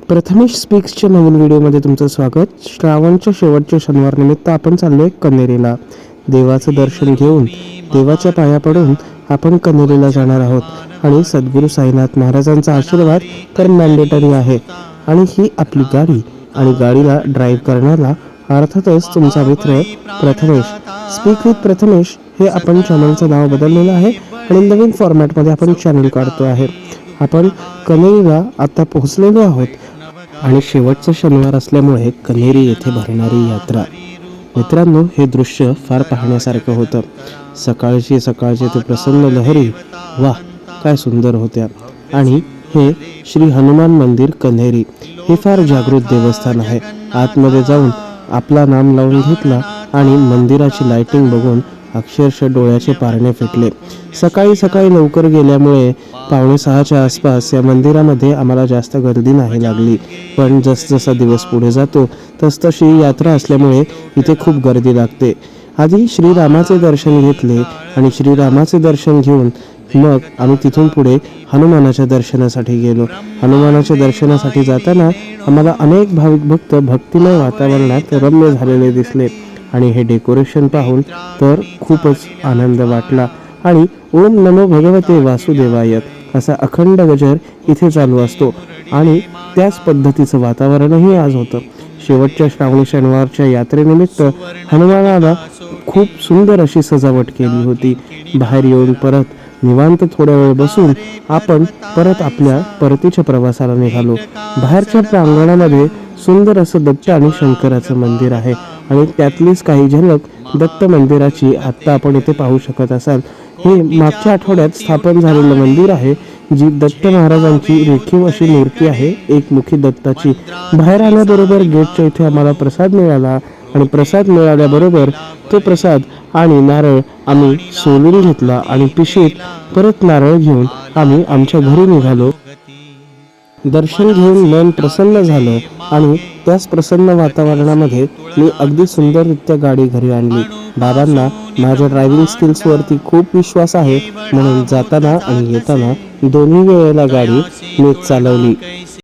प्रथमेश स्पीक्सच्या नवीन व्हिडिओमध्ये तुमचं स्वागत. श्रावणच्या शेवटच्या शनिवार निमित्त आपण चाललोय कन्हेरीला. देवाचं दर्शन घेऊन देवाच्या पाया पडून आपण कन्हेरीला जाणार आहोत आणि सद्गुरू साईनाथ महाराजांचा आशीर्वाद तर मॅन्डेटरी आहे. आणि ही आपली गाडी आणि गाडीला ड्राईव्ह करणारा अर्थातच तुमचा मित्र प्रथमेश. स्पीक विथ प्रथमेश हे आपण चॅनलचं नाव बदललेलं आहे आणि नवीन फॉर्मॅटमध्ये आपण चॅनल काढतो आहे. आपण कन्हेरीला आता पोहोचलेलो आहोत आणि शेवटचा शनिवार असल्यामुळे कन्हेरी येथे भरणारी यात्रा. मित्रांनो, हे दृश्य फार पाहण्यासारखं होतं. सकाळचे ते प्रसन्न लहरी, वाह काय सुंदर होत्या. आणि हे श्री हनुमान मंदिर कन्हेरी हे फार जागृत देवस्थान आहे. आतमध्ये जाऊन आपला नाम लावून घेतला आणि मंदिराची लाइटिंग बघून अक्षरशः डोळ्याचे पारणे फिटले. सकाळी लवकर गेल्यामुळे 5:45च्या आसपास या मंदिरामध्ये आम्हाला जास्त गर्दी नाही लागली. पण जसजसा दिवस पुढे जातो तसतशी यात्रा असल्यामुळे इथे खूप गर्दी लागते. आधी श्रीरामाचे दर्शन घेतले आणि श्रीरामाचे दर्शन घेऊन मग आम्ही तिथून पुढे हनुमानाच्या दर्शनासाठी गेलो. हनुमानाच्या दर्शनासाठी जाताना आम्हाला अनेक भाविक भक्त भक्तिमय वातावरणात रम्य झालेले दिसले आणि हे डेकोरेशन पाहून तर खूपच आनंद वाटला. आणि ओम नमो भगवते वासुदेवाय असा अखंड गजर इथे चालू असतो आणि त्याच पद्धतीचं वातावरणही आज होतं. शेवटच्या श्रावणी शनिवारच्या यात्रेनिमित्त हनुमानाला खूप सुंदर अशी सजावट केली होती. बाहेर येऊन परत निवांत थोड्या वेळ बसून आपण परत आपल्या परतीच्या प्रवासाला निघालो. बाहेरच्या प्रांगणामध्ये सुंदर असं दत्त आणि शंकराचं मंदिर आहे आणि त्यातलीच काही झलक दत्त मंदिराची आत्ता आपण इथे पाहू शकत असाल. हे मागच्या आठवड्यात स्थापन झालेलं मंदिर आहे, जी दत्त महाराजांची रेखीव अशी मूर्ती आहे, एकमुखी दत्ताची. बाहेर आल्याबरोबर गेटच्या इथे आम्हाला प्रसाद मिळाला आणि प्रसाद मिळाल्याबरोबर तो प्रसाद आणि नारळ आम्ही सोलून घेतला आणि पिशवीत परत नारळ घेऊन आम्ही आमच्या घरी निघालो. दर्शन घेऊन मन प्रसन्न झालं आणि त्याच प्रसन्न वातावरणामध्ये मी अगदी सुंदररित्या गाडी घरी आणली. बाबांना माझ्या ड्रायव्हिंग स्किल्सवरती खूप विश्वास आहे म्हणून जाताना आणि येताना दोन्ही वेळेला गाडी मीच चालवली.